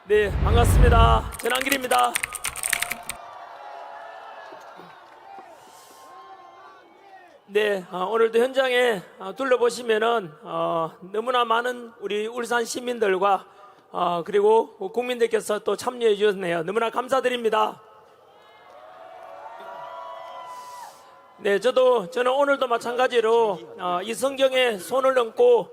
네, 반갑습니다. 전한길입니다. 네, 오늘도 현장에 둘러보시면은 너무나 많은 우리 울산 시민들과 그리고 국민들께서 또 참여해 주셨네요. 너무나 감사드립니다. 네, 저는 오늘도 마찬가지로 이 성경에 손을 얹고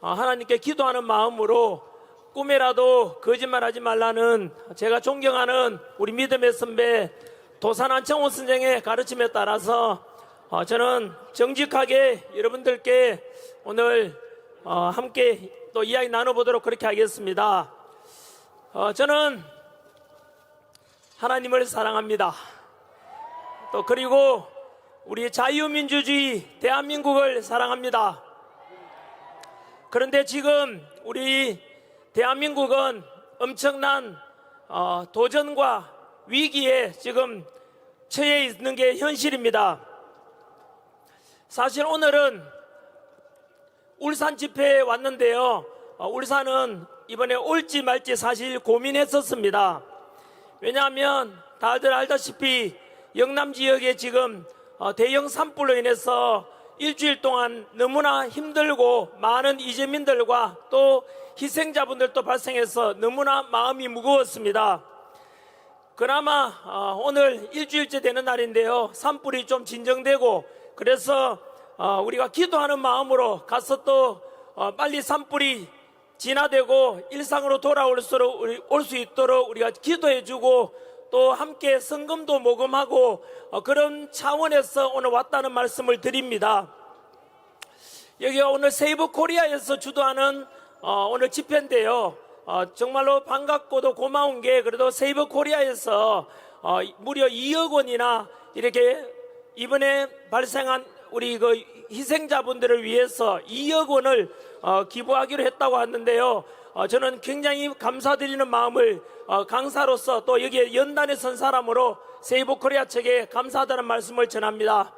하나님께 기도하는 마음으로 꿈에라도 거짓말하지 말라는 제가 존경하는 우리 믿음의 선배 도산 안창호 선생의 가르침에 따라서 저는 정직하게 여러분들께 오늘 함께 또 이야기 나눠보도록 그렇게 하겠습니다. 저는 하나님을 사랑합니다. 또 그리고 우리 자유민주주의 대한민국을 사랑합니다. 그런데 지금 우리 대한민국은 엄청난 도전과 위기에 지금 처해 있는 게 현실입니다. 사실 오늘은 울산 집회에 왔는데요. 울산은 이번에 올지 말지 사실 고민했었습니다. 왜냐하면 다들 알다시피 영남 지역에 지금 대형 산불로 인해서 일주일 동안 너무나 힘들고 많은 이재민들과 또 희생자분들도 발생해서 너무나 마음이 무거웠습니다. 그나마 오늘 일주일째 되는 날인데요, 산불이 좀 진정되고 그래서 우리가 기도하는 마음으로 가서 또 빨리 산불이 진화되고 일상으로 돌아올 수 있도록 우리가 기도해주고 또 함께 성금도 모금하고 그런 차원에서 오늘 왔다는 말씀을 드립니다. 여기가 오늘 세이브 코리아에서 주도하는 오늘 집회인데요. 정말로 반갑고도 고마운 게 그래도 세이브 코리아에서 무려 2억 원이나 이렇게 이번에 발생한 우리 그 희생자분들을 위해서 2억 원을 기부하기로 했다고 하는데요. 저는 굉장히 감사드리는 마음을 강사로서 또 여기에 연단에 선 사람으로 세이브 코리아 측에 감사하다는 말씀을 전합니다.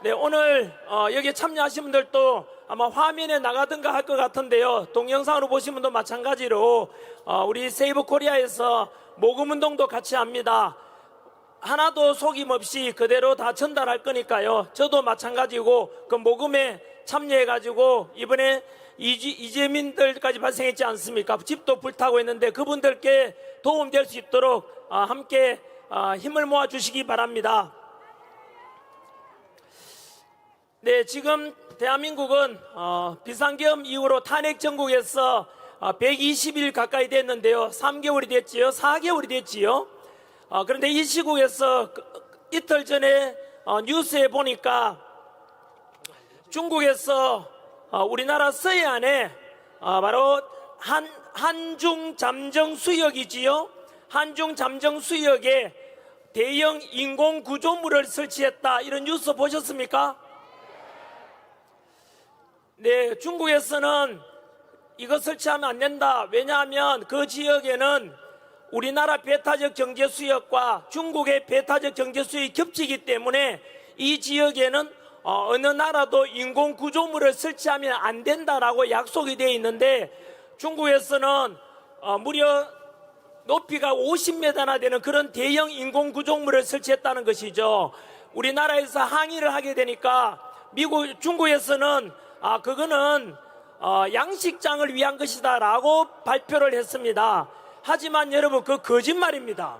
네, 오늘 여기에 참여하신 분들도 아마 화면에 나가든가 할 것 같은데요. 동영상으로 보신 분도 마찬가지로 우리 세이브 코리아에서 모금운동도 같이 합니다. 하나도 속임없이 그대로 다 전달할 거니까요. 저도 마찬가지고 그 모금에 참여해가지고 이번에 이재민들까지 발생했지 않습니까? 집도 불타고 있는데 그분들께 도움될 수 있도록 함께 힘을 모아주시기 바랍니다. 네, 지금 대한민국은 비상계엄 이후로 탄핵 정국에서 120일 가까이 됐는데요. 3개월이 됐지요. 4개월이 됐지요. 그런데 이 시국에서 이틀 전에 뉴스에 보니까 중국에서 우리나라 서해안에 바로 한중 잠정 수역이지요. 한중 잠정 수역에 대형 인공 구조물을 설치했다, 이런 뉴스 보셨습니까? 네, 중국에서는 이거 설치하면 안 된다. 왜냐하면 그 지역에는 우리나라 배타적 경제 수역과 중국의 배타적 경제 수역이 겹치기 때문에 이 지역에는 어느 나라도 인공 구조물을 설치하면 안 된다라고 약속이 되어 있는데 중국에서는 무려 높이가 50m나 되는 그런 대형 인공 구조물을 설치했다는 것이죠. 우리나라에서 항의를 하게 되니까 중국에서는 그거는 양식장을 위한 것이다 라고 발표를 했습니다. 하지만 여러분, 그 거짓말입니다.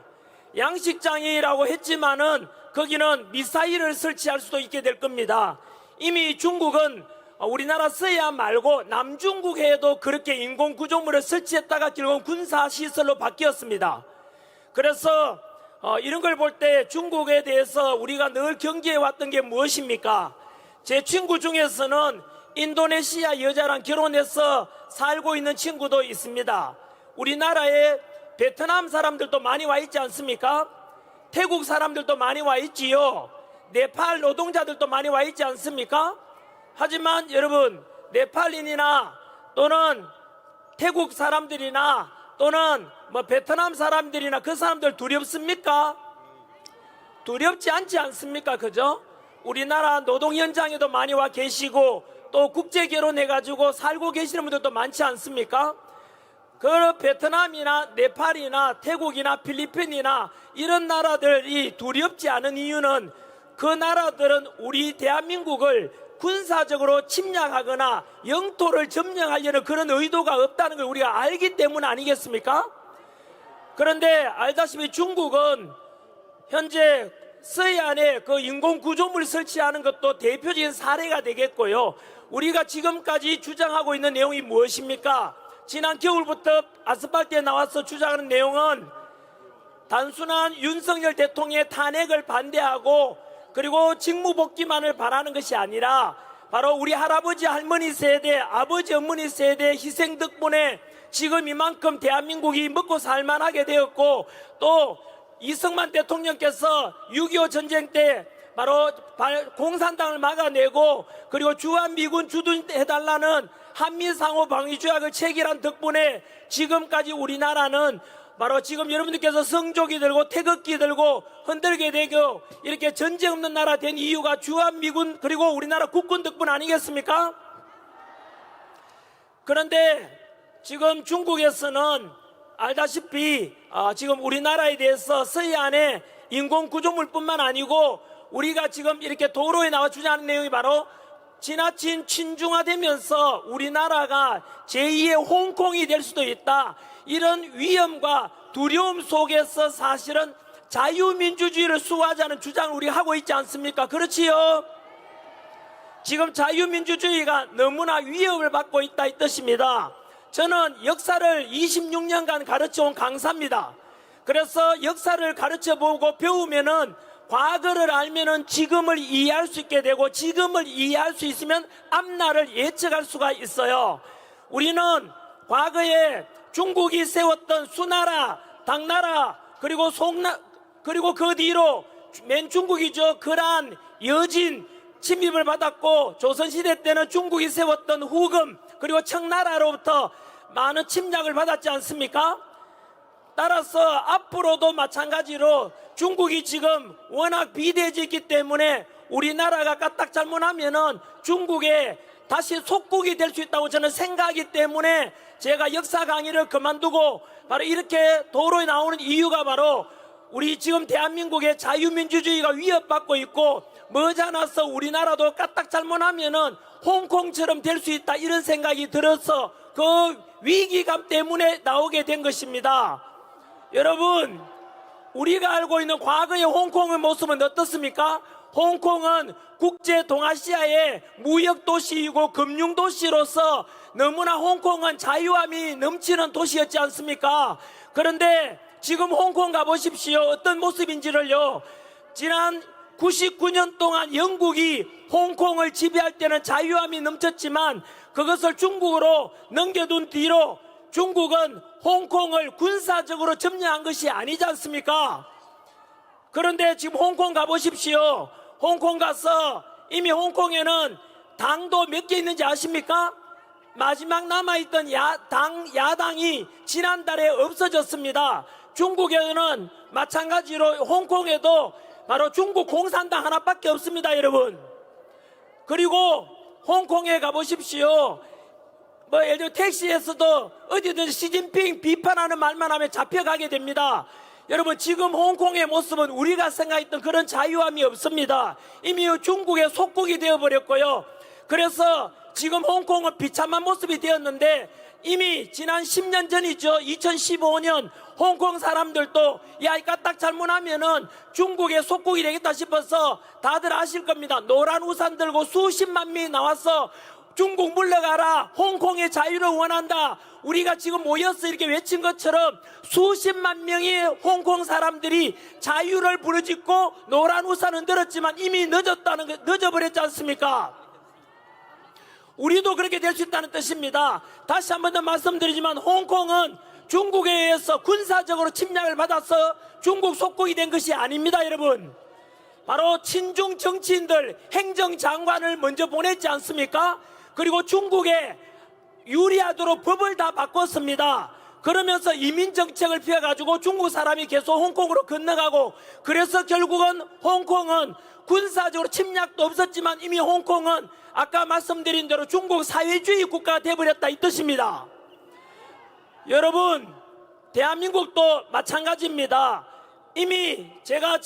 양식장이라고 했지만은 거기는 미사일을 설치할 수도 있게 될 겁니다. 이미 중국은 우리나라 서해안 말고 남중국해에도 그렇게 인공 구조물을 설치했다가 결국 군사시설로 바뀌었습니다. 그래서 이런 걸 볼 때 중국에 대해서 우리가 늘 경계해 왔던 게 무엇입니까? 제 친구 중에서는 인도네시아 여자랑 결혼해서 살고 있는 친구도 있습니다. 우리나라에 베트남 사람들도 많이 와 있지 않습니까? 태국 사람들도 많이 와 있지요. 네팔 노동자들도 많이 와 있지 않습니까? 하지만 여러분, 네팔인이나 또는 태국 사람들이나 또는 베트남 사람들이나 그 사람들 두렵습니까? 두렵지 않지 않습니까? 그죠? 우리나라 노동 현장에도 많이 와 계시고 또 국제 결혼해가지고 살고 계시는 분들도 많지 않습니까? 그 베트남이나 네팔이나 태국이나 필리핀이나 이런 나라들이 두렵지 않은 이유는 그 나라들은 우리 대한민국을 군사적으로 침략하거나 영토를 점령하려는 그런 의도가 없다는 걸 우리가 알기 때문 아니겠습니까? 그런데 알다시피 중국은 현재 서해안에 그 인공 구조물 설치하는 것도 대표적인 사례가 되겠고요. 우리가 지금까지 주장하고 있는 내용이 무엇입니까? 지난 겨울부터 아스팔트에 나와서 주장하는 내용은 단순한 윤석열 대통령의 탄핵을 반대하고 그리고 직무복귀만을 바라는 것이 아니라 바로 우리 할아버지 할머니 세대, 아버지 어머니 세대 희생 덕분에 지금 이만큼 대한민국이 먹고 살만하게 되었고, 또 이승만 대통령께서 6.25 전쟁 때 바로 공산당을 막아내고 그리고 주한미군 주둔해달라는 한미상호 방위조약을 체결한 덕분에 지금까지 우리나라는 바로 지금 여러분들께서 성조기 들고 태극기 들고 흔들게 되고 이렇게 전쟁 없는 나라 된 이유가 주한미군 그리고 우리나라 국군 덕분 아니겠습니까? 그런데 지금 중국에서는 알다시피 지금 우리나라에 대해서 서해안에 인공구조물뿐만 아니고 우리가 지금 이렇게 도로에 나와 주장하는 내용이 바로 지나친 친중화되면서 우리나라가 제2의 홍콩이 될 수도 있다. 이런 위험과 두려움 속에서 사실은 자유민주주의를 수호하자는 주장을 우리가 하고 있지 않습니까? 그렇지요? 지금 자유민주주의가 너무나 위협을 받고 있다 이 뜻입니다. 저는 역사를 26년간 가르쳐온 강사입니다. 그래서 역사를 가르쳐보고 배우면은 과거를 알면은 지금을 이해할 수 있게 되고 지금을 이해할 수 있으면 앞날을 예측할 수가 있어요. 우리는 과거에 중국이 세웠던 수나라, 당나라, 그리고 그리고 그 뒤로 맨 중국이죠. 그러한 여진 침입을 받았고 조선시대 때는 중국이 세웠던 후금 그리고 청나라로부터 많은 침략을 받았지 않습니까? 따라서 앞으로도 마찬가지로 중국이 지금 워낙 비대해졌기 때문에 우리나라가 까딱 잘못하면은 중국에 다시 속국이 될 수 있다고 저는 생각하기 때문에 제가 역사 강의를 그만두고 바로 이렇게 도로에 나오는 이유가 바로 우리 지금 대한민국의 자유민주주의가 위협받고 있고 머지않아서 우리나라도 까딱 잘못하면은 홍콩처럼 될 수 있다 이런 생각이 들어서 그 위기감 때문에 나오게 된 것입니다. 여러분, 우리가 알고 있는 과거의 홍콩의 모습은 어떻습니까? 홍콩은 국제 동아시아의 무역도시이고 금융도시로서 너무나 홍콩은 자유함이 넘치는 도시였지 않습니까? 그런데 지금 홍콩 가보십시오. 어떤 모습인지를요. 지난 99년 동안 영국이 홍콩을 지배할 때는 자유함이 넘쳤지만 그것을 중국으로 넘겨둔 뒤로 중국은 홍콩을 군사적으로 점령한 것이 아니지 않습니까? 그런데 지금 홍콩 가보십시오. 홍콩 가서 이미 홍콩에는 당도 몇 개 있는지 아십니까? 마지막 남아있던 야당이 지난달에 없어졌습니다. 중국에는 마찬가지로 홍콩에도 바로 중국 공산당 하나밖에 없습니다, 여러분. 그리고 홍콩에 가보십시오. 예를 들어 택시에서도 어디든 시진핑 비판하는 말만 하면 잡혀가게 됩니다. 여러분, 지금 홍콩의 모습은 우리가 생각했던 그런 자유함이 없습니다. 이미 중국의 속국이 되어버렸고요. 그래서 지금 홍콩은 비참한 모습이 되었는데 이미 지난 10년 전이죠. 2015년 홍콩 사람들도 야, 이거 딱 잘못하면은 중국의 속국이 되겠다 싶어서 다들 아실 겁니다. 노란 우산 들고 수십만 명이 나와서 중국 물러가라, 홍콩의 자유를 원한다, 우리가 지금 모여서 이렇게 외친 것처럼 수십만 명의 홍콩 사람들이 자유를 부르짖고 노란 우산은 들었지만 이미 늦어버렸지 않습니까? 우리도 그렇게 될 수 있다는 뜻입니다. 다시 한 번 더 말씀드리지만 홍콩은 중국에 의해서 군사적으로 침략을 받아서 중국 속국이 된 것이 아닙니다, 여러분. 바로 친중 정치인들, 행정장관을 먼저 보냈지 않습니까? 그리고 중국에 유리하도록 법을 다 바꿨습니다. 그러면서 이민정책을 펴가지고 중국 사람이 계속 홍콩으로 건너가고, 그래서 결국은 홍콩은 군사적으로 침략도 없었지만 이미 홍콩은 아까 말씀드린 대로 중국 사회주의 국가가 되어버렸다 이 뜻입니다. 여러분, 대한민국도 마찬가지입니다. 이미 제가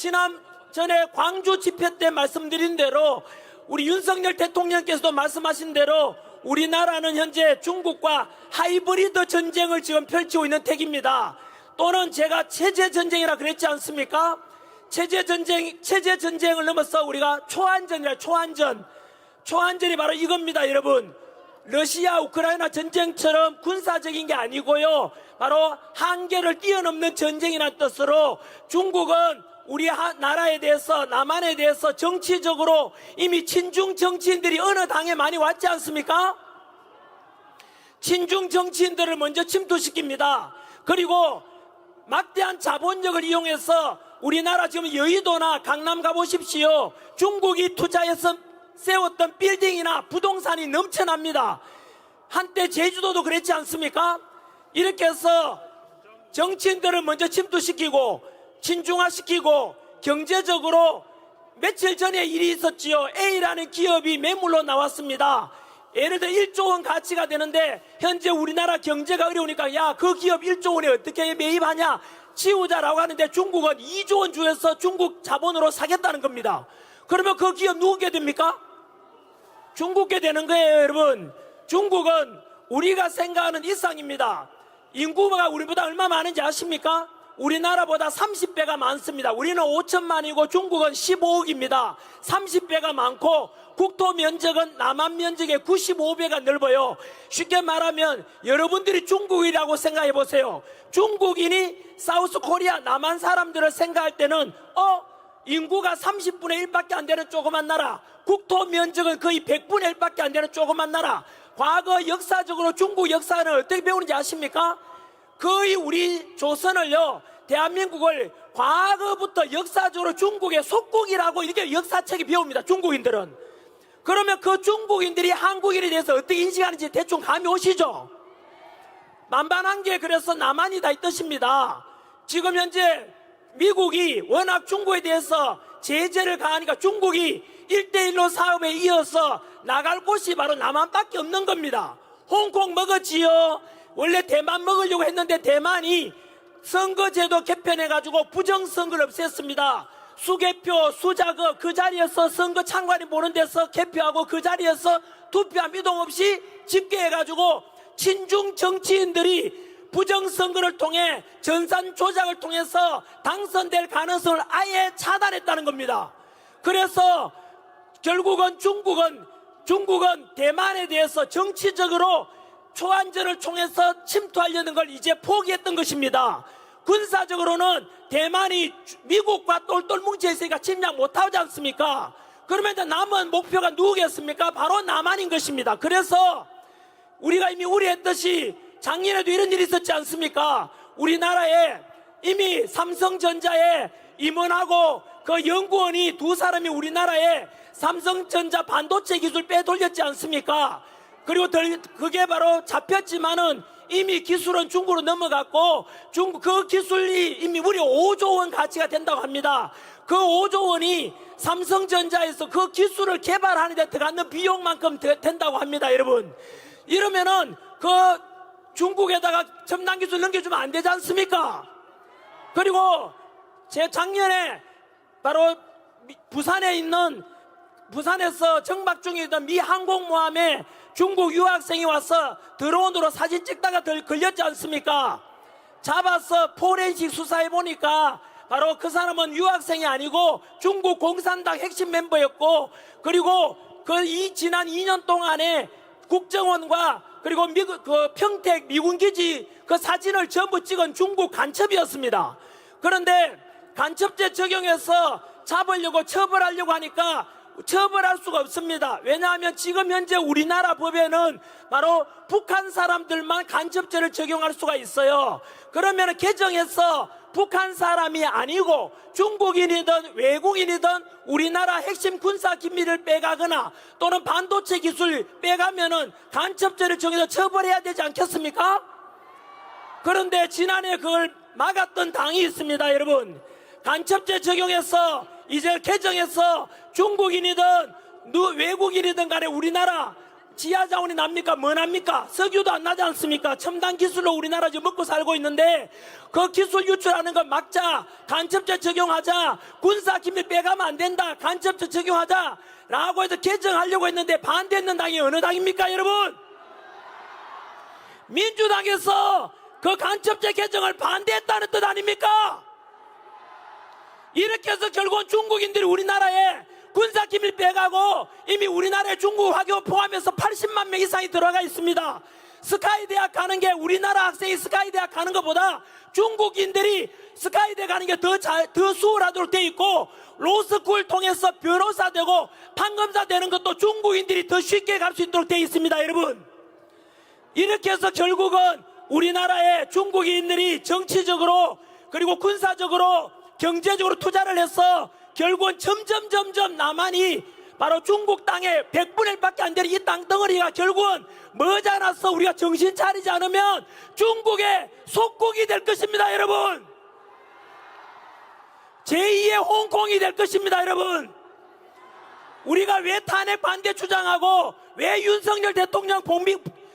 전에 광주 집회 때 말씀드린 대로 우리 윤석열 대통령께서도 말씀하신 대로 우리나라는 현재 중국과 하이브리드 전쟁을 지금 펼치고 있는 택입니다. 또는 제가 체제 전쟁이라 그랬지 않습니까? 체제 전쟁을 넘어서 우리가 초안전이 바로 이겁니다, 여러분. 러시아 우크라이나 전쟁처럼 군사적인 게 아니고요, 바로 한계를 뛰어넘는 전쟁이라는 뜻으로 중국은 우리 나라에 대해서, 남한에 대해서 정치적으로 이미 친중 정치인들이 어느 당에 많이 왔지 않습니까? 친중 정치인들을 먼저 침투시킵니다. 그리고 막대한 자본력을 이용해서 우리나라 지금 여의도나 강남 가보십시오. 중국이 투자해서 세웠던 빌딩이나 부동산이 넘쳐납니다. 한때 제주도도 그랬지 않습니까? 이렇게 해서 정치인들을 먼저 침투시키고 친중화시키고 경제적으로 며칠 전에 일이 있었지요. A라는 기업이 매물로 나왔습니다. 예를 들어 1조 원 가치가 되는데 현재 우리나라 경제가 어려우니까 야, 그 기업 1조 원에 어떻게 매입하냐, 치우자라고 하는데 중국은 2조 원 주어서 중국 자본으로 사겠다는 겁니다. 그러면 그 기업 누구게 됩니까? 중국게 되는 거예요, 여러분. 중국은 우리가 생각하는 이상입니다. 인구가 우리보다 얼마 많은지 아십니까? 우리나라보다 30배가 많습니다. 우리는 5천만이고 중국은 15억입니다. 30배가 많고 국토 면적은 남한 면적의 95배가 넓어요. 쉽게 말하면 여러분들이 중국이라고 생각해 보세요. 중국인이 사우스 코리아 남한 사람들을 생각할 때는 인구가 30분의 1밖에 안 되는 조그만 나라, 국토 면적은 거의 100분의 1밖에 안 되는 조그만 나라. 과거 역사적으로 중국 역사는 어떻게 배우는지 아십니까? 거의 우리 조선을요, 대한민국을 과거부터 역사적으로 중국의 속국이라고 이렇게 역사책이 배웁니다, 중국인들은. 그러면 그 중국인들이 한국인에 대해서 어떻게 인식하는지 대충 감이 오시죠? 만반한 게 그래서 남한이다 이 뜻입니다. 지금 현재 미국이 워낙 중국에 대해서 제재를 가하니까 중국이 1대1로 사업에 이어서 나갈 곳이 바로 남한밖에 없는 겁니다. 홍콩 먹었지요. 원래 대만 먹으려고 했는데 대만이 선거제도 개편해가지고 부정선거를 없앴습니다. 수개표, 수자거 그 자리에서 선거 창관이 보는 데서 개표하고 그 자리에서 투표함 이동 없이 집계해가지고 친중 정치인들이 부정선거를 통해 전산 조작을 통해서 당선될 가능성을 아예 차단했다는 겁니다. 그래서 결국은 중국은 대만에 대해서 정치적으로 초안전을 통해서 침투하려는 걸 이제 포기했던 것입니다. 군사적으로는 대만이 미국과 똘똘 뭉쳐 있으니까 침략 못하지 않습니까? 그러면 이제 남은 목표가 누구겠습니까? 바로 남한인 것입니다. 그래서 우리가 이미 우려했듯이 작년에도 이런 일이 있었지 않습니까? 우리나라에 이미 삼성전자에 임원하고 그 연구원이 두 사람이 우리나라에 삼성전자 반도체 기술 빼돌렸지 않습니까? 그리고 그게 바로 잡혔지만은 이미 기술은 중국으로 넘어갔고 그 기술이 이미 무려 5조 원 가치가 된다고 합니다. 그 5조 원이 삼성전자에서 그 기술을 개발하는 데 들어가는 비용만큼 된다고 합니다, 여러분. 이러면은 그 중국에다가 첨단 기술 넘겨주면 안 되지 않습니까? 그리고 제 작년에 바로 부산에서 정박 중이던 미 항공모함에 중국 유학생이 와서 드론으로 사진 찍다가 걸렸지 않습니까? 잡아서 포렌식 수사해 보니까 바로 그 사람은 유학생이 아니고 중국 공산당 핵심 멤버였고, 그리고 지난 2년 동안에 국정원과 그리고 평택 미군기지 그 사진을 전부 찍은 중국 간첩이었습니다. 그런데 간첩죄 적용해서 잡으려고 처벌하려고 하니까 처벌할 수가 없습니다. 왜냐하면 지금 현재 우리나라 법에는 바로 북한 사람들만 간첩죄를 적용할 수가 있어요. 그러면 개정해서 북한 사람이 아니고 중국인이든 외국인이든 우리나라 핵심 군사 기밀을 빼가거나 또는 반도체 기술 빼가면은 간첩죄를 정해서 처벌해야 되지 않겠습니까? 그런데 지난해 그걸 막았던 당이 있습니다, 여러분. 간첩죄 적용해서 이제 개정해서 중국인이든 외국인이든 간에 우리나라 지하 자원이 납니까? 뭐 납니까? 석유도 안 나지 않습니까? 첨단 기술로 우리나라 지금 먹고 살고 있는데 그 기술 유출하는 거 막자, 간첩죄 적용하자, 군사 기밀 빼가면 안 된다, 간첩죄 적용하자 라고 해서 개정하려고 했는데 반대했는 당이 어느 당입니까 여러분? 민주당에서 그 간첩죄 개정을 반대했다는 뜻 아닙니까? 이렇게 해서 결국은 중국인들이 우리나라에 군사기밀 빼가고 이미 우리나라에 중국 화교 포함해서 80만 명 이상이 들어가 있습니다. 스카이 대학 가는 게 우리나라 학생이 스카이 대학 가는 것보다 중국인들이 스카이 대학 가는 게 더 수월하도록 돼 있고 로스쿨 통해서 변호사 되고 판검사 되는 것도 중국인들이 더 쉽게 갈 수 있도록 돼 있습니다 여러분. 이렇게 해서 결국은 우리나라의 중국인들이 정치적으로 그리고 군사적으로 경제적으로 투자를 해서 결국은 점점 남한이 바로 중국 땅의 100분의 1밖에 안 되는 이 땅덩어리가 결국은 머지않아서 우리가 정신 차리지 않으면 중국의 속국이 될 것입니다 여러분. 제2의 홍콩이 될 것입니다 여러분. 우리가 왜 탄핵 반대 주장하고 왜 윤석열 대통령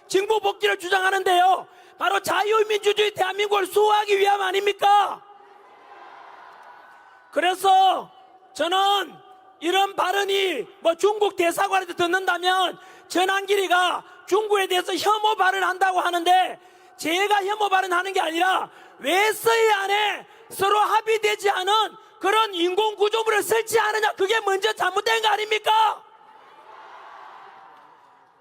정부 복귀를 주장하는데요, 바로 자유민주주의 대한민국을 수호하기 위함 아닙니까? 그래서 저는 이런 발언이 중국 대사관에서 듣는다면 전한길이가 중국에 대해서 혐오 발언한다고 하는데, 제가 혐오 발언하는 게 아니라 왜 서해안에 서로 합의되지 않은 그런 인공구조물을 설치하느냐, 그게 먼저 잘못된 거 아닙니까?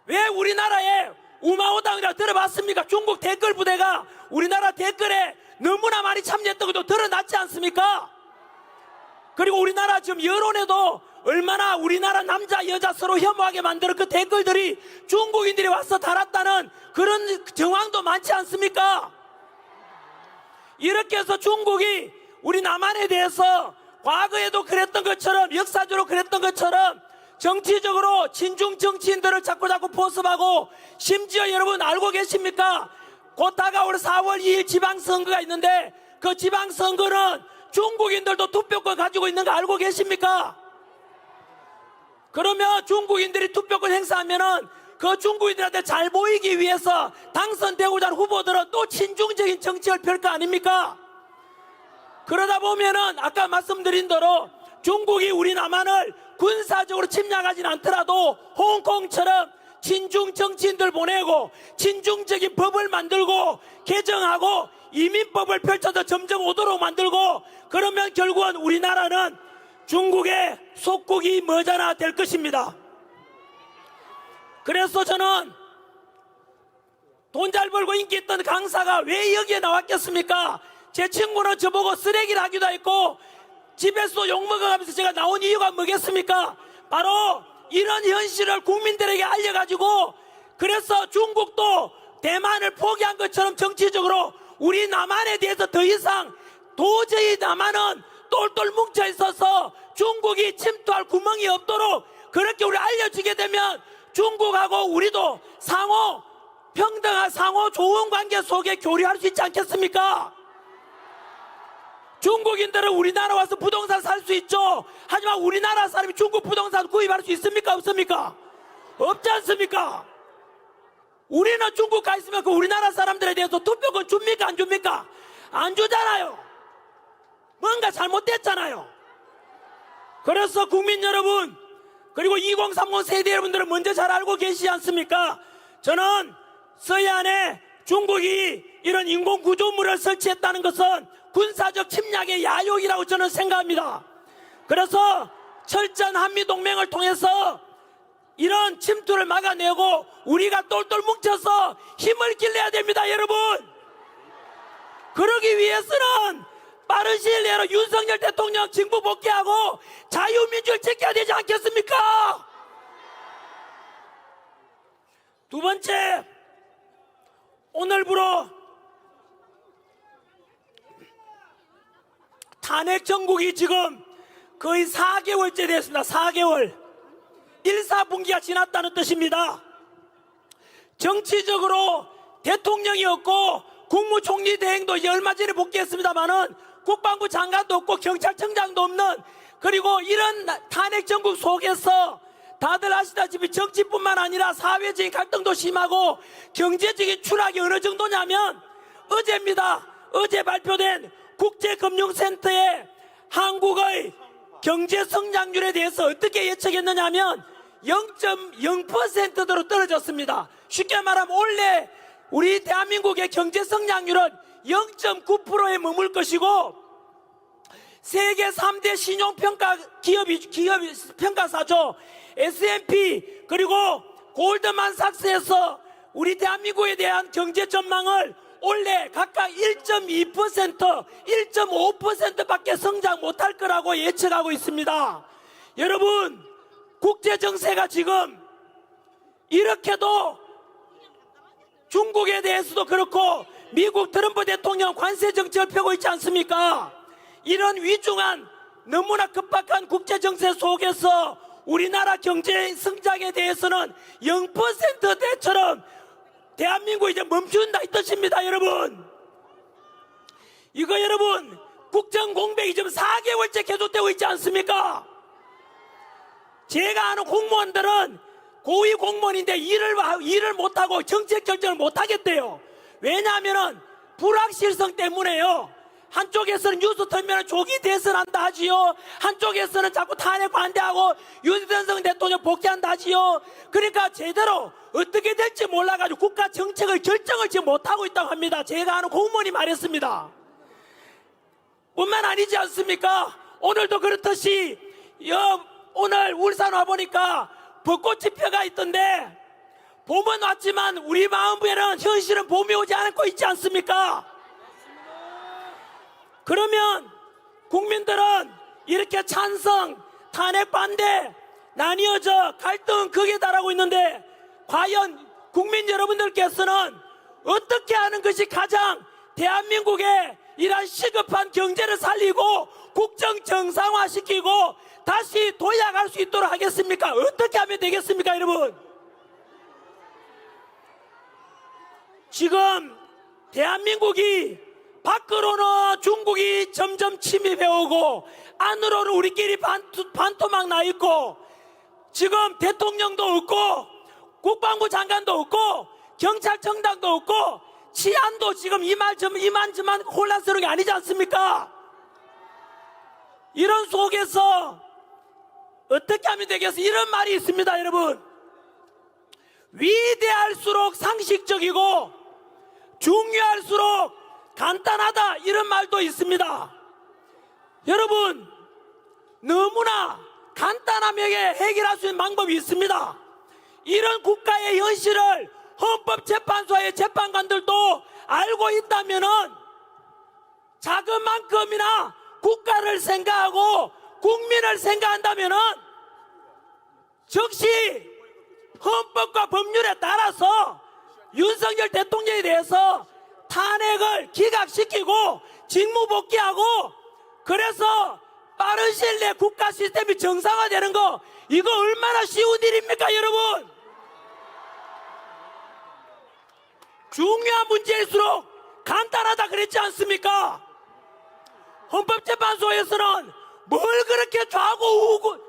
왜 우리나라에 우마오당이라 들어봤습니까? 중국 댓글 부대가 우리나라 댓글에 너무나 많이 참여했던 것도 드러났지 않습니까? 그리고 우리나라 지금 여론에도 얼마나 우리나라 남자 여자 서로 혐오하게 만드는 그 댓글들이 중국인들이 와서 달았다는 그런 정황도 많지 않습니까? 이렇게 해서 중국이 우리 남한에 대해서 과거에도 그랬던 것처럼, 역사적으로 그랬던 것처럼 정치적으로 친중 정치인들을 자꾸 포섭하고, 심지어 여러분 알고 계십니까? 곧 다가올 4월 2일 지방선거가 있는데 그 지방선거는 중국인들도 투표권 가지고 있는 거 알고 계십니까? 그러면 중국인들이 투표권 행사하면은 그 중국인들한테 잘 보이기 위해서 당선되고자 하는 후보들은 또 친중적인 정책을 펼 거 아닙니까? 그러다 보면은 아까 말씀드린 대로 중국이 우리 남한을 군사적으로 침략하진 않더라도 홍콩처럼 친중 정치인들 보내고 친중적인 법을 만들고 개정하고 이민법을 펼쳐서 점점 오도록 만들고, 그러면 결국은 우리나라는 중국의 속국이 머지않아 될 것입니다. 그래서 저는 돈 잘 벌고 인기 있던 강사가 왜 여기에 나왔겠습니까? 제 친구는 저보고 쓰레기를 하기도 했고 집에서 욕먹어가면서 제가 나온 이유가 뭐겠습니까? 바로 이런 현실을 국민들에게 알려가지고, 그래서 중국도 대만을 포기한 것처럼 정치적으로 우리 남한에 대해서 더 이상 도저히 남한은 똘똘 뭉쳐 있어서 중국이 침투할 구멍이 없도록 그렇게 우리 알려주게 되면 중국하고 우리도 상호 평등한 상호 좋은 관계 속에 교류할 수 있지 않겠습니까? 중국인들은 우리나라 와서 부동산 살 수 있죠. 하지만 우리나라 사람이 중국 부동산 구입할 수 있습니까? 없습니까? 없지 않습니까? 우리는 중국 가 있으면 그 우리나라 사람들에 대해서 투표권 줍니까? 안 줍니까? 안 주잖아요. 뭔가 잘못됐잖아요. 그래서 국민 여러분, 그리고 2030 세대 여러분들은 먼저 잘 알고 계시지 않습니까? 저는 서해안에 중국이 이런 인공구조물을 설치했다는 것은 군사적 침략의 야욕이라고 저는 생각합니다. 그래서 철저한 한미동맹을 통해서 이런 침투를 막아내고 우리가 똘똘 뭉쳐서 힘을 길러야 됩니다 여러분. 그러기 위해서는 빠른 시일 내로 윤석열 대통령 정부 복귀하고 자유민주를 지켜야 되지 않겠습니까? 두 번째, 오늘부로 탄핵 정국이 지금 거의 4개월째 됐습니다. 4개월. 1, 4분기가 지났다는 뜻입니다. 정치적으로 대통령이 없고 국무총리 대행도 이제 얼마 전에 복귀했습니다만은 국방부 장관도 없고 경찰청장도 없는, 그리고 이런 탄핵 정국 속에서 다들 아시다시피 정치뿐만 아니라 사회적인 갈등도 심하고 경제적인 추락이 어느 정도냐면 어제입니다. 어제 발표된 국제금융센터의 한국의 경제 성장률에 대해서 어떻게 예측했느냐 하면 0.0%대로 떨어졌습니다. 쉽게 말하면 올해 우리 대한민국의 경제 성장률은 0.9%에 머물 것이고 세계 3대 신용평가 기업 평가사죠. S&P 그리고 골드만삭스에서 우리 대한민국에 대한 경제 전망을 올해 각각 1.2%, 1.5%밖에 성장 못할 거라고 예측하고 있습니다. 여러분, 국제정세가 지금 이렇게도 중국에 대해서도 그렇고 미국 트럼프 대통령 관세 정책을 펴고 있지 않습니까? 이런 위중한 너무나 급박한 국제정세 속에서 우리나라 경제 성장에 대해서는 0%대처럼 대한민국이 이제 멈춘다 이 뜻입니다. 여러분, 이거 여러분 국정공백이 지금 4개월째 계속되고 있지 않습니까? 제가 아는 공무원들은 고위 공무원인데 일을 못하고 정책 결정을 못하겠대요. 왜냐하면 불확실성 때문에요. 한쪽에서는 뉴스 틀면 조기 대선한다 하지요. 한쪽에서는 자꾸 탄핵 반대하고 윤석열 대통령 복귀한다 하지요. 그러니까 제대로 어떻게 될지 몰라가지고 국가 정책을 결정을 지금 못하고 있다고 합니다. 제가 아는 공무원이 말했습니다. 뿐만 아니지 않습니까? 오늘도 그렇듯이 오늘 울산 와보니까 벚꽃이 펴가 있던데 봄은 왔지만 우리 마음에는 현실은 봄이 오지 않고 있지 않습니까? 그러면 국민들은 이렇게 찬성, 탄핵 반대, 나뉘어져 갈등은 극에 달하고 있는데 과연 국민 여러분들께서는 어떻게 하는 것이 가장 대한민국의 이러한 시급한 경제를 살리고 국정 정상화시키고 다시 도약할 수 있도록 하겠습니까? 어떻게 하면 되겠습니까, 여러분? 지금 대한민국이 밖으로는 중국이 점점 침입해 오고 안으로는 우리끼리 반토막 나 있고 지금 대통령도 없고 국방부 장관도 없고 경찰청장도 없고 치안도 지금 이만저만 혼란스러운 게 아니지 않습니까? 이런 속에서 어떻게 하면 되겠어요? 이런 말이 있습니다, 여러분. 위대할수록 상식적이고 중요할수록 간단하다, 이런 말도 있습니다. 여러분, 너무나 간단하게 해결할 수 있는 방법이 있습니다. 이런 국가의 현실을 헌법재판소의 재판관들도 알고 있다면은 작은 만큼이나 국가를 생각하고 국민을 생각한다면은 즉시 헌법과 법률에 따라서 윤석열 대통령에 대해서 탄핵을 기각시키고 직무복귀하고 그래서 빠른 시일 내에 국가 시스템이 정상화되는 거, 이거 얼마나 쉬운 일입니까, 여러분? 중요한 문제일수록 간단하다 그랬지 않습니까? 헌법재판소에서는 뭘 그렇게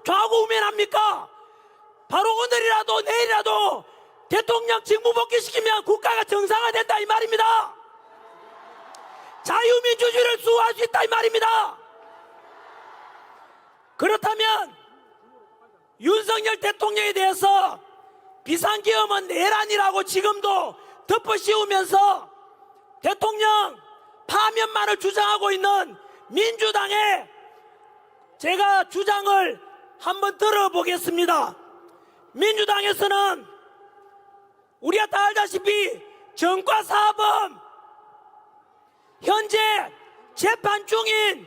좌고우면합니까? 바로 오늘이라도 내일이라도 대통령 직무복귀시키면 국가가 정상화된다 이 말입니다. 자유민주주의를 수호할 수 있다 이 말입니다. 그렇다면 윤석열 대통령에 대해서 비상계엄은 내란이라고 지금도 덮어씌우면서 대통령 파면만을 주장하고 있는 민주당의 제가 주장을 한번 들어보겠습니다. 민주당에서는 우리가 다 알다시피 전과사범 현재 재판 중인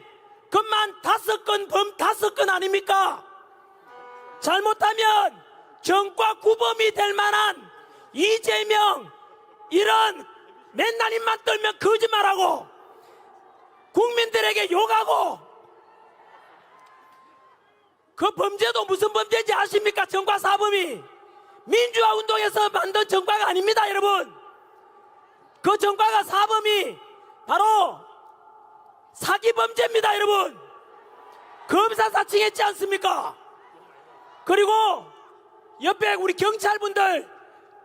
것만 5건 아닙니까? 잘못하면 전과구범이 될 만한 이재명, 이런 맨날 입만 떨면 거짓말하고 국민들에게 욕하고 그 범죄도 무슨 범죄인지 아십니까? 전과사범이 민주화 운동에서 만든 전과가 아닙니다, 여러분. 그 전과가 사범이 바로 사기범죄입니다, 여러분. 검사 사칭했지 않습니까? 그리고 옆에 우리 경찰분들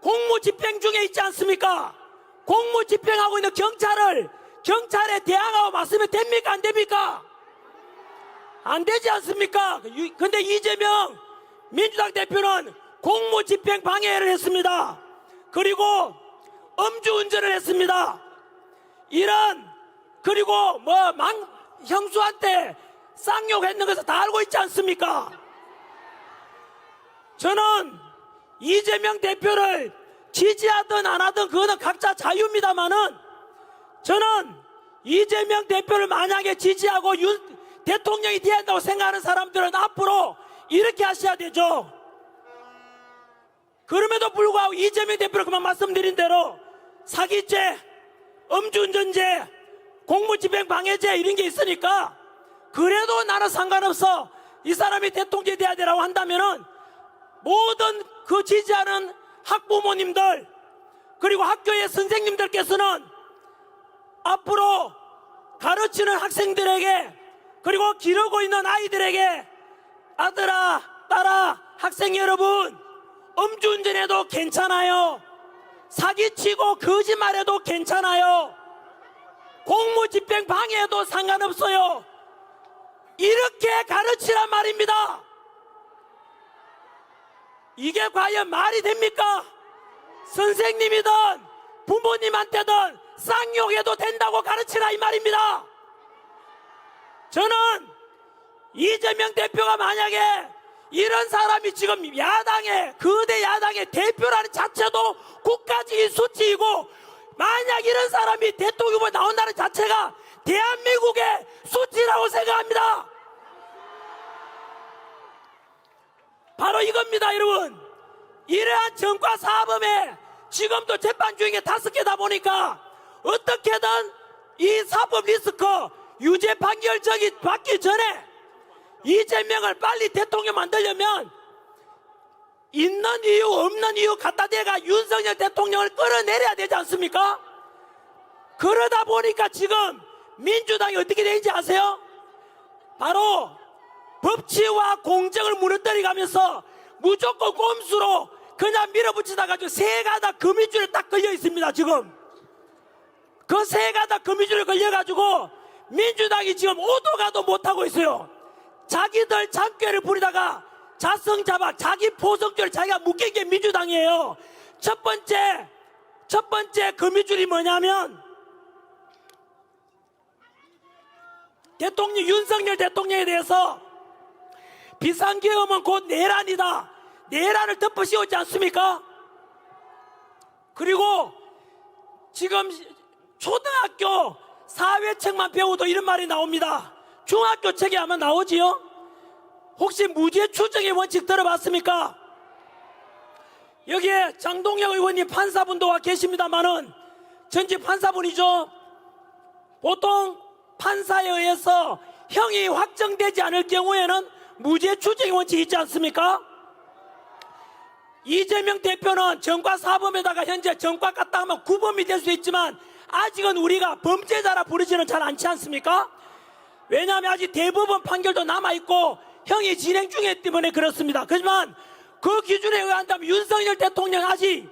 공무집행 중에 있지 않습니까? 공무집행하고 있는 경찰에 대항하고 맞서면 됩니까? 안 됩니까? 안 되지 않습니까? 근데 이재명 민주당 대표는 공무집행 방해를 했습니다. 그리고 음주운전을 했습니다. 그리고 형수한테 쌍욕했는 것을 다 알고 있지 않습니까? 저는 이재명 대표를 지지하든 안 하든 그거는 각자 자유입니다만은, 저는 이재명 대표를 만약에 지지하고 대통령이 돼야 한다고 생각하는 사람들은 앞으로 이렇게 하셔야 되죠. 그럼에도 불구하고 이재명 대표를 그만 말씀드린 대로 사기죄, 음주운전죄, 공무집행 방해죄 이런 게 있으니까, 그래도 나는 상관없어, 이 사람이 대통령이 돼야 되라고 한다면은 모든 그 지지하는 학부모님들 그리고 학교의 선생님들께서는 앞으로 가르치는 학생들에게 그리고 기르고 있는 아이들에게, 아들아, 딸아, 학생 여러분, 음주운전해도 괜찮아요. 사기치고 거짓말해도 괜찮아요. 공무집행 방해해도 상관없어요. 이렇게 가르치란 말입니다. 이게 과연 말이 됩니까? 선생님이든 부모님한테든 쌍욕해도 된다고 가르치라 이 말입니다. 저는 이재명 대표가 만약에 이런 사람이 지금 거대 야당의 대표라는 자체도 국가적인 수치이고, 만약 이런 사람이 대통령 후보에 나온다는 자체가 대한민국의 수치라고 생각합니다. 바로 이겁니다, 여러분. 이러한 정과 사범에 지금도 재판 중인 게 5개다 보니까 어떻게든 이 사법 리스크 유죄 판결적이 받기 전에 이재명을 빨리 대통령 만들려면 있는 이유 없는 이유 갖다 대가 윤석열 대통령을 끌어내려야 되지 않습니까? 그러다 보니까 지금 민주당이 어떻게 되는지 아세요? 바로 법치와 공정을 무너뜨려 가면서 무조건 꼼수로 그냥 밀어붙이다가 세 가닥 거미줄에 딱 걸려 있습니다. 지금 그 세 가닥 거미줄에 걸려가지고 민주당이 지금 오도 가도 못하고 있어요. 자기들 장꾀를 부리다가 자성자박 자기 포성줄을 자기가 묶인 게 민주당이에요. 첫 번째 거미줄이 뭐냐면, 윤석열 대통령에 대해서 비상계엄은 곧 내란이다, 내란을 덮어씌웠지 않습니까? 그리고 지금 초등학교 사회책만 배워도 이런 말이 나옵니다. 중학교 책에 아마 나오지요? 혹시 무죄 추정의 원칙 들어봤습니까? 여기에 장동혁 의원님 판사분도 와 계십니다만은 전직 판사분이죠. 보통 판사에 의해서 형이 확정되지 않을 경우에는 무죄 추정의 원칙이 있지 않습니까? 이재명 대표는 정과 사범에다가 현재 정과 같다 하면 구범이 될 수 있지만 아직은 우리가 범죄자라 부르지는 잘 않지 않습니까? 왜냐하면 아직 대법원 판결도 남아있고 형이 진행 중이기 때문에 그렇습니다. 하지만 그 기준에 의한다면 윤석열 대통령 아직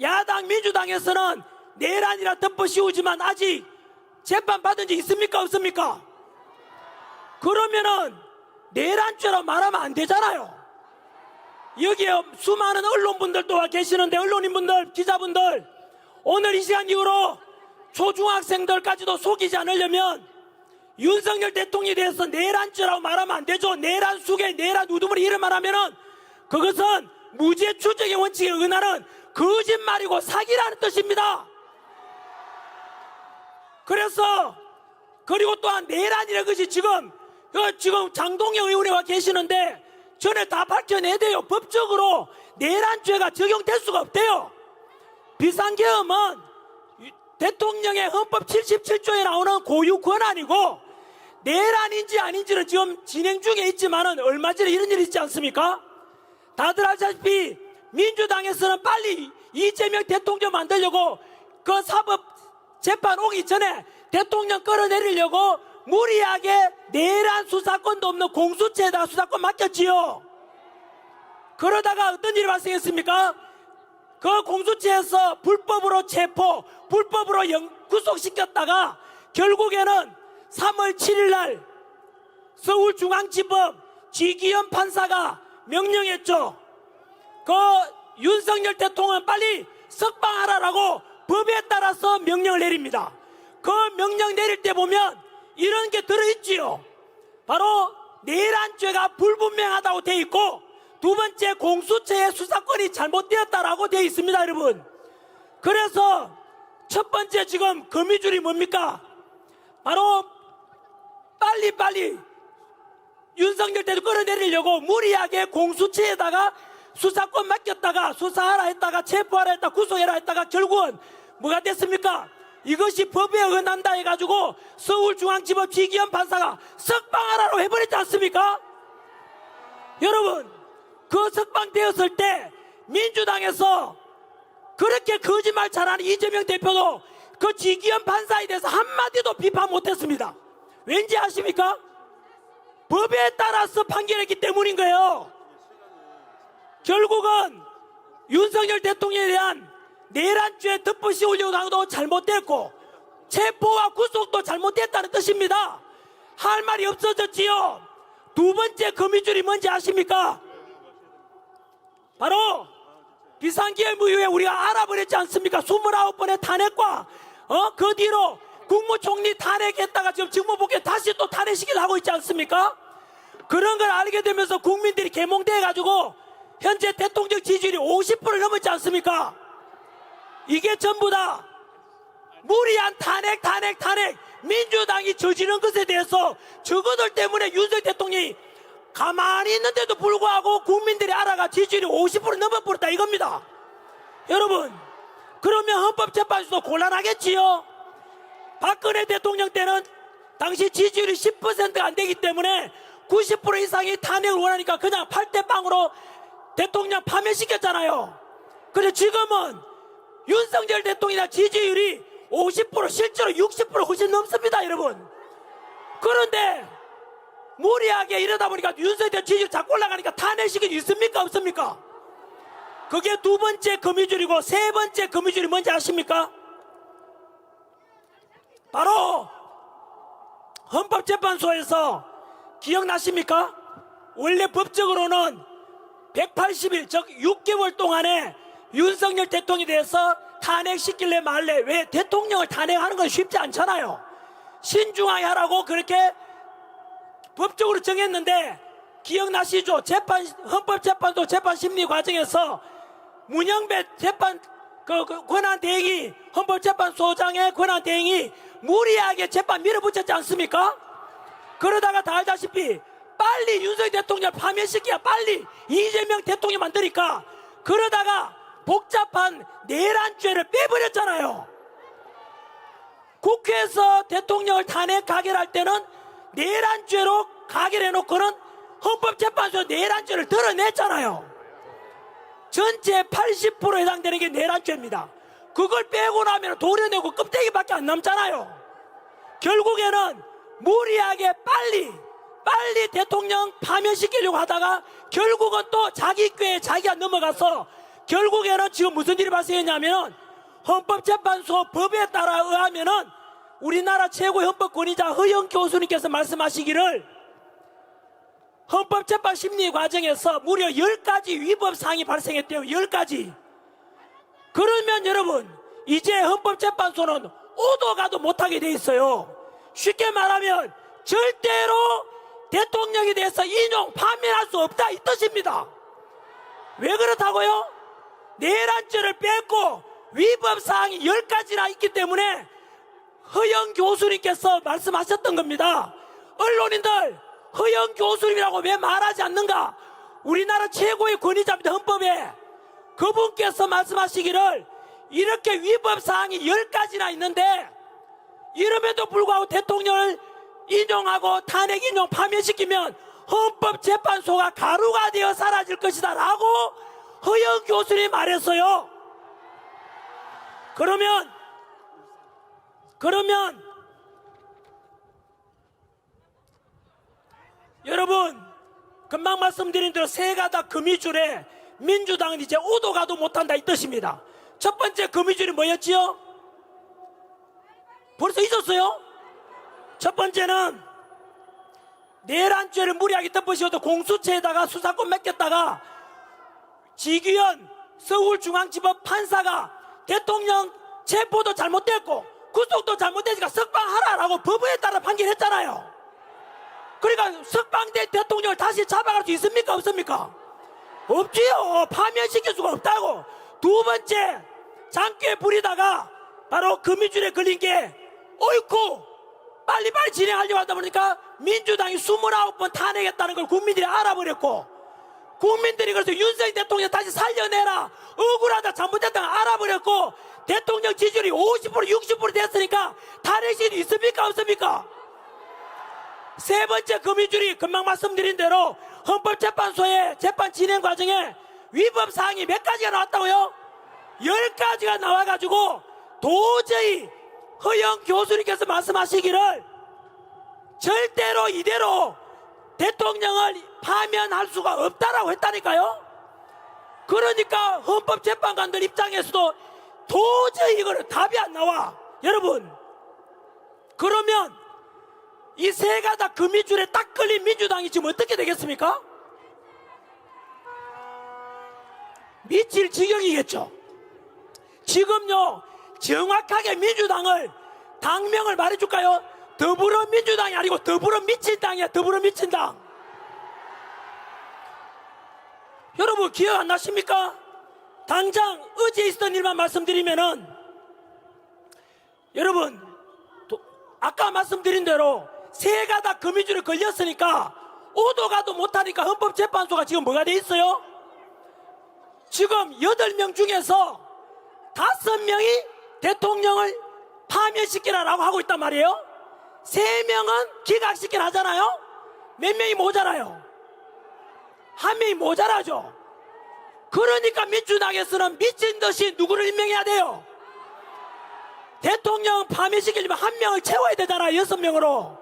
야당 민주당에서는 내란이라 덮어씌우지만 아직 재판 받은 적 있습니까? 없습니까? 그러면은 내란죄라고 말하면 안 되잖아요. 여기에 수많은 언론분들도 와 계시는데, 언론인분들, 기자분들, 오늘 이 시간 이후로 초중학생들까지도 속이지 않으려면 윤석열 대통령에 대해서 내란죄라고 말하면 안 되죠. 내란 수개, 내란 우두머리 이런 말하면은 그것은 무죄 추정의 원칙에 의하는 거짓말이고 사기라는 뜻입니다. 그리고 또한 내란이라는 것이 지금 장동혁 의원이 와 계시는데 전에 다 밝혀내야 돼요. 법적으로 내란죄가 적용될 수가 없대요. 비상계엄은 대통령의 헌법 77조에 나오는 고유 권한이고, 내란인지 아닌지는 지금 진행 중에 있지만은 얼마 전에 이런 일이 있지 않습니까? 다들 아시다시피 민주당에서는 빨리 이재명 대통령 만들려고 그 사법 재판 오기 전에 대통령 끌어내리려고 무리하게 내란 수사권도 없는 공수처에다가 수사권 맡겼지요. 그러다가 어떤 일이 발생했습니까? 그 공수처에서 불법으로 체포, 불법으로 구속시켰다가 결국에는 3월 7일 날 서울중앙지법 지기현 판사가 명령했죠. 그 윤석열 대통령 빨리 석방하라라고 법에 따라서 명령을 내립니다. 그 명령 내릴 때 보면 이런 게 들어있지요. 바로 내란죄가 불분명하다고 되어 있고, 두 번째 공수처의 수사권이 잘못되었다라고 되어 있습니다, 여러분. 그래서 첫 번째 지금 거미줄이 뭡니까? 바로 빨리빨리 윤석열 대통령 끌어내리려고 무리하게 공수처에다가 수사권 맡겼다가 수사하라 했다가 체포하라 했다가 구속해라 했다가 결국은 뭐가 됐습니까? 이것이 법에 어긋난다 해가지고 서울중앙지법 지기현 판사가 석방하라고 해버렸지 않습니까? 여러분, 그 석방되었을 때 민주당에서 그렇게 거짓말 잘하는 이재명 대표도 그 지기현 판사에 대해서 한마디도 비판 못했습니다. 왠지 아십니까? 법에 따라서 판결했기 때문인 거예요. 결국은 윤석열 대통령에 대한 내란죄 덮어 씌우려고 하고도 잘못됐고 체포와 구속도 잘못됐다는 뜻입니다. 할 말이 없어졌지요. 두 번째 거미줄이 뭔지 아십니까? 바로 비상계엄 이후에 우리가 알아버렸지 않습니까? 29번의 탄핵과 그 뒤로 국무총리 탄핵했다가 지금 직무복귀 다시 또 탄핵시키려 하고 있지 않습니까? 그런 걸 알게 되면서 국민들이 계몽돼가지고 현재 대통령 지지율이 50%를 넘었지 않습니까? 이게 전부 다 무리한 탄핵 민주당이 저지른 것에 대해서 저것들 때문에 윤석열 대통령이 가만히 있는데도 불구하고 국민들이 알아가 지지율이 50% 넘어버렸다 이겁니다. 여러분, 그러면 헌법재판소도 곤란하겠지요. 박근혜 대통령 때는 당시 지지율이 10%가 안 되기 때문에 90% 이상이 탄핵을 원하니까 그냥 8대 0으로 대통령 파면시켰잖아요. 그런데 지금은 윤석열 대통령이나 지지율이 50% 실제로 60% 훨씬 넘습니다, 여러분. 그런데 무리하게 이러다 보니까 윤석열 대통령 지지율 자꾸 올라가니까 탄핵시킨 있습니까, 없습니까? 그게 두 번째 거미줄이고, 세 번째 거미줄이 뭔지 아십니까? 바로 헌법재판소에서 기억나십니까? 원래 법적으로는 180일, 즉 6개월 동안에 윤석열 대통령에 대해서 탄핵시킬래 말래. 왜? 대통령을 탄핵하는 건 쉽지 않잖아요. 신중하게 하라고 그렇게 법적으로 정했는데, 기억나시죠? 헌법재판소 재판심리 과정에서 문영배 재판 권한대행이, 헌법재판소장의 권한대행이 무리하게 재판 밀어붙였지 않습니까? 그러다가 다 알다시피 빨리 윤석열 대통령 파면시켜야 빨리 이재명 대통령 만드니까, 그러다가 복잡한 내란죄를 빼버렸잖아요. 국회에서 대통령을 탄핵 가결할 때는 내란죄로 가결해놓고는 헌법재판소 내란죄를 드러냈잖아요. 전체 80% 해당되는 게 내란죄입니다. 그걸 빼고 나면 도려내고 껍데기밖에 안 남잖아요. 결국에는 무리하게 빨리 대통령 파면시키려고 하다가 결국은 또 자기 꾀에 자기가 넘어가서 결국에는 지금 무슨 일이 발생했냐면, 헌법재판소 법에 따라 의하면은 우리나라 최고의 헌법권위자 허영 교수님께서 말씀하시기를 헌법재판 심리 과정에서 무려 10가지 위법 사항이 발생했대요. 10가지. 그러면 여러분, 이제 헌법재판소는 오도 가도 못하게 돼 있어요. 쉽게 말하면 절대로 대통령에 대해서 인용, 파면할 수 없다 이 뜻입니다. 왜 그렇다고요? 내란죄를 뺐고 위법 사항이 10가지나 있기 때문에 허영 교수님께서 말씀하셨던 겁니다. 언론인들, 허영 교수님이라고 왜 말하지 않는가? 우리나라 최고의 권위자입니다, 헌법에. 그분께서 말씀하시기를 이렇게 위법 사항이 10가지나 있는데 이름에도 불구하고 대통령을 인용하고 탄핵 인용 파면시키면 헌법재판소가 가루가 되어 사라질 것이다 라고 허영 교수님이 말했어요. 그러면 여러분, 금방 말씀드린 대로 세가닥 금이줄에 민주당은 이제 오도 가도 못한다 이 뜻입니다. 첫 번째 금이줄이 뭐였지요? 벌써 잊었어요? 첫 번째는 내란죄를 무리하게 덮으시고도 공수처에다가 수사권 맡겼다가 지규현 서울중앙지법 판사가 대통령 체포도 잘못됐고 구속도 잘못되니까 석방하라라고 법에 따라 판결했잖아요. 그러니까 석방된 대통령을 다시 잡아갈 수 있습니까? 없습니까? 없지요. 파면시킬 수가 없다고. 두 번째, 장기에 부리다가 바로 금이줄에 걸린 게 옳고 빨리빨리 진행하려고 하다 보니까 민주당이 29번 탄핵했다는 걸 국민들이 알아버렸고, 국민들이 그래서 윤석열 대통령 다시 살려내라, 억울하다, 잘못됐다 알아버렸고, 대통령 지지율이 50% 60% 됐으니까 탄핵이 있습니까? 없습니까? 세 번째 금이줄이 금방 말씀드린 대로 헌법재판소의 재판 진행 과정에 위법 사항이 몇 가지가 나왔다고요? 10가지가 나와가지고 도저히 허영 교수님께서 말씀하시기를 절대로 이대로 대통령을 파면할 수가 없다라고 했다니까요. 그러니까 헌법재판관들 입장에서도 도저히 이거는 답이 안 나와. 여러분, 그러면 이 세 가닥 금이줄에 딱 걸린 민주당이 지금 어떻게 되겠습니까? 미칠 지경이겠죠. 지금요, 정확하게 민주당을 당명을 말해줄까요? 더불어민주당이 아니고 더불어 미친 당이야. 더불어 미친 당. 여러분 기억 안 나십니까? 당장 어제 있었던 일만 말씀드리면은, 여러분 아까 말씀드린 대로 세 가닥 금이줄에 걸렸으니까 오도 가도 못하니까 헌법재판소가 지금 뭐가 돼 있어요? 지금 8명 중에서 5명이 대통령을 파면시키라라고 하고 있단 말이에요. 3명은 기각시키라 하잖아요. 몇 명이 모자라요? 1명이 모자라죠. 그러니까 민주당에서는 미친듯이 누구를 임명해야 돼요? 대통령 파면시키려면 1명을 채워야 되잖아요. 6명으로.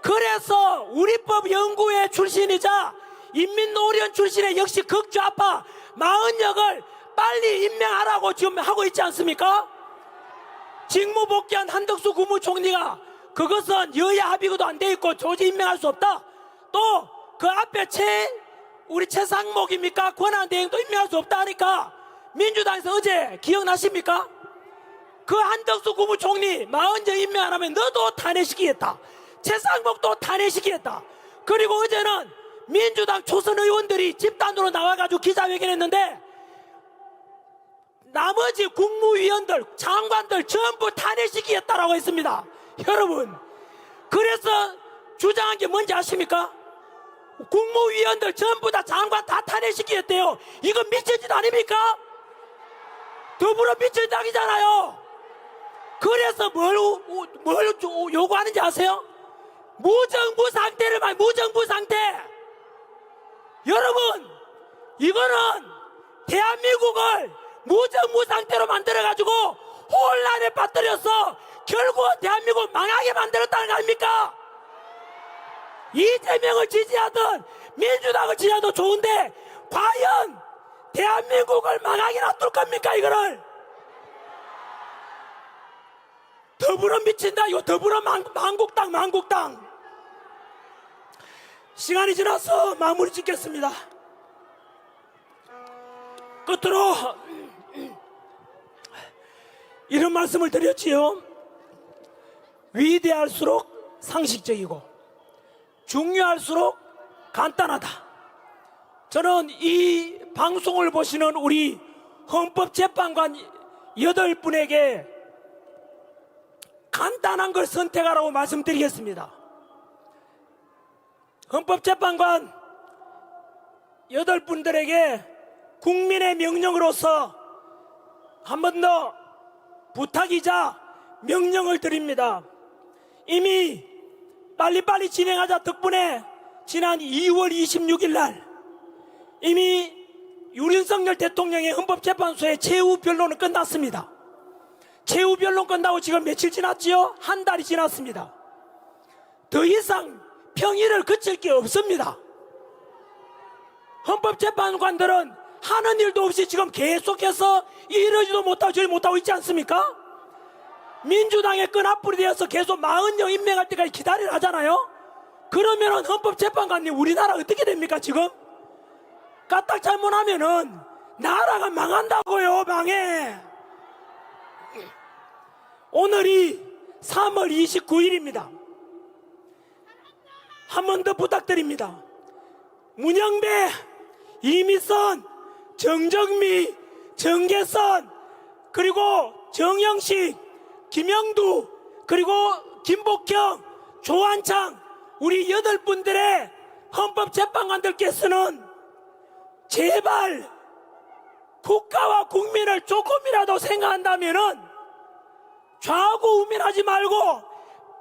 그래서 우리법 연구회 출신이자 인민노련 출신의 역시 극좌파 마흔역을 빨리 임명하라고 지금 하고 있지 않습니까? 직무복귀한 한덕수 국무총리가 그것은 여야 합의도 안 돼 있고 조직 임명할 수 없다. 또 그 앞에 우리 최상목입니까? 권한대행도 임명할 수 없다 하니까 민주당에서 어제 기억나십니까? 그 한덕수 국무총리 40명 임명 안 하면 너도 탄핵시키겠다. 최상목도 탄핵시키겠다. 그리고 어제는 민주당 초선 의원들이 집단으로 나와가지고 기자회견했는데 나머지 국무위원들, 장관들 전부 탄핵시키겠다라고 했습니다. 여러분, 그래서 주장한 게 뭔지 아십니까? 국무위원들 전부 다 장관 다 탄핵시키겠대요. 이건 미친 짓 아닙니까? 더불어 미친 당이잖아요. 그래서 뭘 요구하는지 아세요? 무정부 상태를 말, 무정부 상태. 여러분, 이거는 대한민국을 무정부 상태로 만들어가지고 혼란에 빠뜨려서 결국 대한민국을 망하게 만들었다는 거 아닙니까? 이재명을 지지하든 민주당을 지지하든 좋은데 과연 대한민국을 망하게 놔둘 겁니까? 이거를 더불어 미친다. 이거 더불어 망국당. 시간이 지나서 마무리 짓겠습니다. 끝으로 이런 말씀을 드렸지요. 위대할수록 상식적이고 중요할수록 간단하다. 저는 이 방송을 보시는 우리 헌법재판관 8분에게 간단한 걸 선택하라고 말씀드리겠습니다. 헌법재판관 8분들에게 국민의 명령으로서 한 번 더 부탁이자 명령을 드립니다. 이미 빨리빨리 진행하자 덕분에 지난 2월 26일 날 이미 윤석열 대통령의 헌법재판소의 최후 변론은 끝났습니다. 최후 변론 끝나고 지금 며칠 지났지요? 한 달이 지났습니다. 더 이상 평일을 거칠 게 없습니다. 헌법재판관들은 하는 일도 없이 지금 계속해서 이러지도 못하고 저리 못하고 있지 않습니까? 민주당의 끈앞불이 되어서 계속 40명 임명할 때까지 기다리라 하잖아요. 그러면은 헌법재판관님 우리나라 어떻게 됩니까 지금? 까딱 잘못하면은 나라가 망한다고요. 망해. 오늘이 3월 29일입니다 한 번 더 부탁드립니다. 문영배, 이미선, 정정미, 정계선, 그리고 정영식, 김영두, 그리고 김복형, 조한창, 우리 8분들의 헌법재판관들께서는 제발 국가와 국민을 조금이라도 생각한다면은 좌고우민하지 말고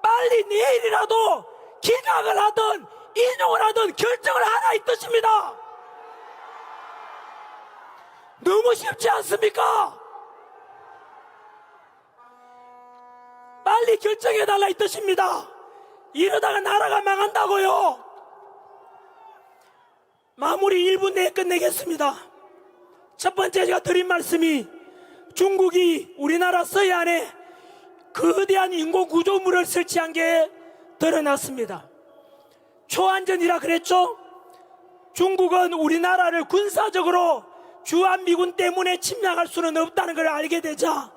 빨리 내일이라도 기각을 하든 인용을 하든 결정을 하라 이 뜻입니다. 너무 쉽지 않습니까? 빨리 결정해달라 이 뜻입니다. 이러다가 나라가 망한다고요. 마무리 1분 내에 끝내겠습니다. 첫 번째 제가 드린 말씀이 중국이 우리나라 서해안에 거대한 인공구조물을 설치한 게 드러났습니다. 초안전이라 그랬죠? 중국은 우리나라를 군사적으로 주한미군 때문에 침략할 수는 없다는 걸 알게 되자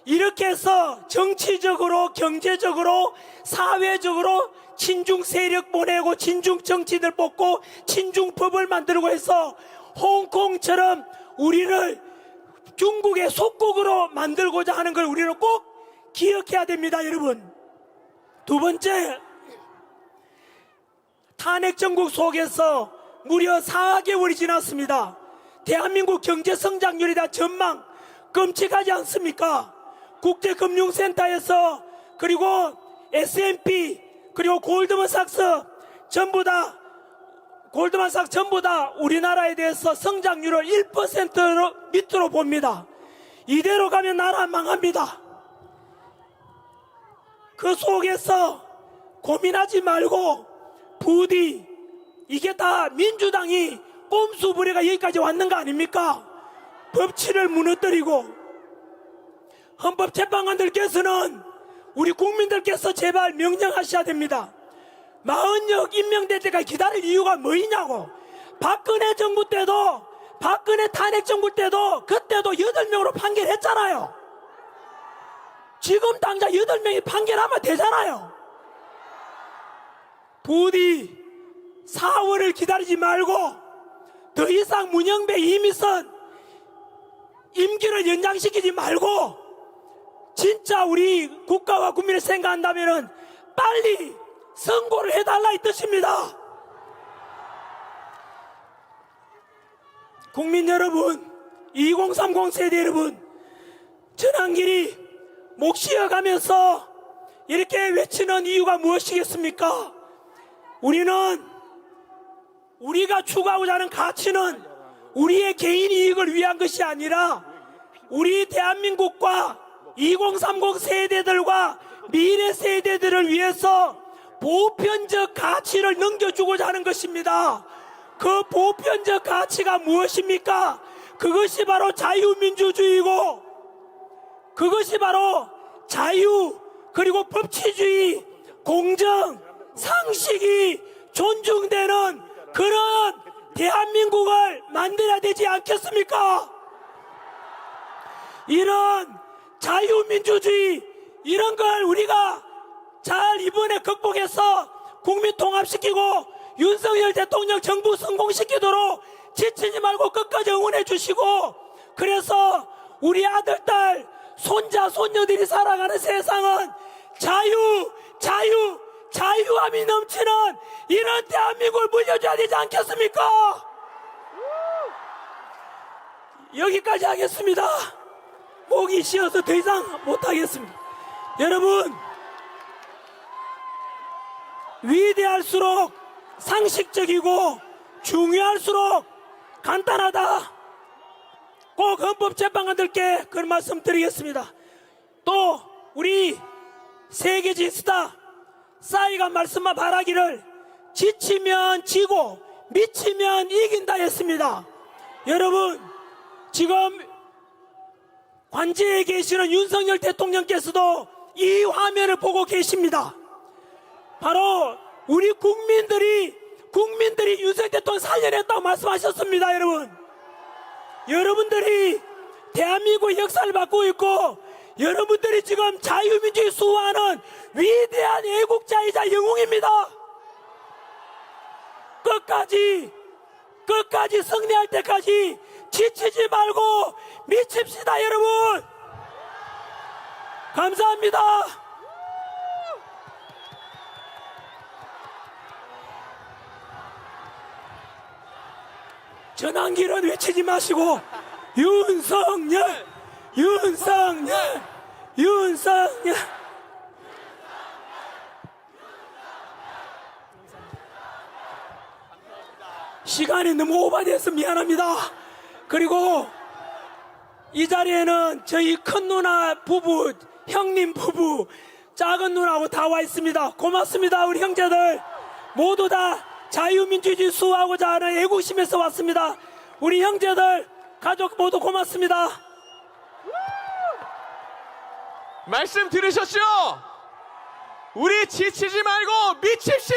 이렇게 해서 정치적으로 경제적으로 사회적으로 친중 세력 보내고 친중 정치들 뽑고 친중 법을 만들고 해서 홍콩처럼 우리를 중국의 속국으로 만들고자 하는 걸 우리는 꼭 기억해야 됩니다, 여러분. 두 번째, 탄핵 정국 속에서 무려 4개월이 지났습니다. 대한민국 경제 성장률에 대한 전망 끔찍하지 않습니까? 국제금융센터에서 그리고 S&P 그리고 골드만삭스 전부 다 우리나라에 대해서 성장률을 1%로 밑으로 봅니다. 이대로 가면 나라 망합니다. 그 속에서 고민하지 말고 부디 이게 다 민주당이 꼼수 부리가 여기까지 왔는 거 아닙니까? 법치를 무너뜨리고 헌법재판관들께서는 우리 국민들께서 제발 명령하셔야 됩니다. 40명 임명될 때까지 기다릴 이유가 뭐이냐고. 박근혜 정부 때도 박근혜 탄핵 정부 때도 그때도 8명으로 판결했잖아요. 지금 당장 8명이 판결하면 되잖아요. 부디 4월을 기다리지 말고 더 이상 문영배, 이미선 임기를 연장시키지 말고 진짜 우리 국가와 국민을 생각한다면 빨리 선고를 해달라 이 뜻입니다. 국민 여러분, 2030 세대 여러분, 전환길이 목 쉬어가면서 이렇게 외치는 이유가 무엇이겠습니까? 우리가 추구하고자 하는 가치는 우리의 개인 이익을 위한 것이 아니라 우리 대한민국과 2030 세대들과 미래 세대들을 위해서 보편적 가치를 넘겨주고자 하는 것입니다. 그 보편적 가치가 무엇입니까? 그것이 바로 자유민주주의고 그것이 바로 자유 그리고 법치주의 공정 상식이 존중되는 그런 대한민국을 만들어야 되지 않겠습니까? 이런 자유민주주의 이런 걸 우리가 잘 이번에 극복해서 국민 통합시키고 윤석열 대통령 정부 성공시키도록 지치지 말고 끝까지 응원해 주시고 그래서 우리 아들, 딸, 손자, 손녀들이 살아가는 세상은 자유함이 넘치는 이런 대한민국을 물려줘야 되지 않겠습니까? 여기까지 하겠습니다. 목이 쉬어서 더 이상 못하겠습니다. 여러분, 위대할수록 상식적이고 중요할수록 간단하다. 꼭 헌법재판관들께 그런 말씀 드리겠습니다. 또 우리 세계지 스타 싸이가 말씀만 바라기를 지치면 지고 미치면 이긴다 했습니다. 여러분, 지금 관제에 계시는 윤석열 대통령께서도 이 화면을 보고 계십니다. 바로 우리 국민들이 윤석열 대통령 살려냈다고 말씀하셨습니다. 여러분들이 대한민국의 역사를 바꾸고 있고, 여러분들이 지금 자유민주주의 수호하는 위대한 애국자이자 영웅입니다. 끝까지 승리할 때까지 지치지 말고 미칩시다, 여러분. 감사합니다. 전환기는 외치지 마시고 윤석열. 시간이 너무 오버돼서 미안합니다. 그리고 이 자리에는 저희 큰 누나 부부, 형님 부부, 작은 누나하고 다 와 있습니다. 고맙습니다. 우리 형제들 모두 다 자유민주주의 수호하고자 하는 애국심에서 왔습니다. 우리 형제들, 가족 모두 고맙습니다. 말씀 들으셨죠? 우리 지치지 말고 미칩시다.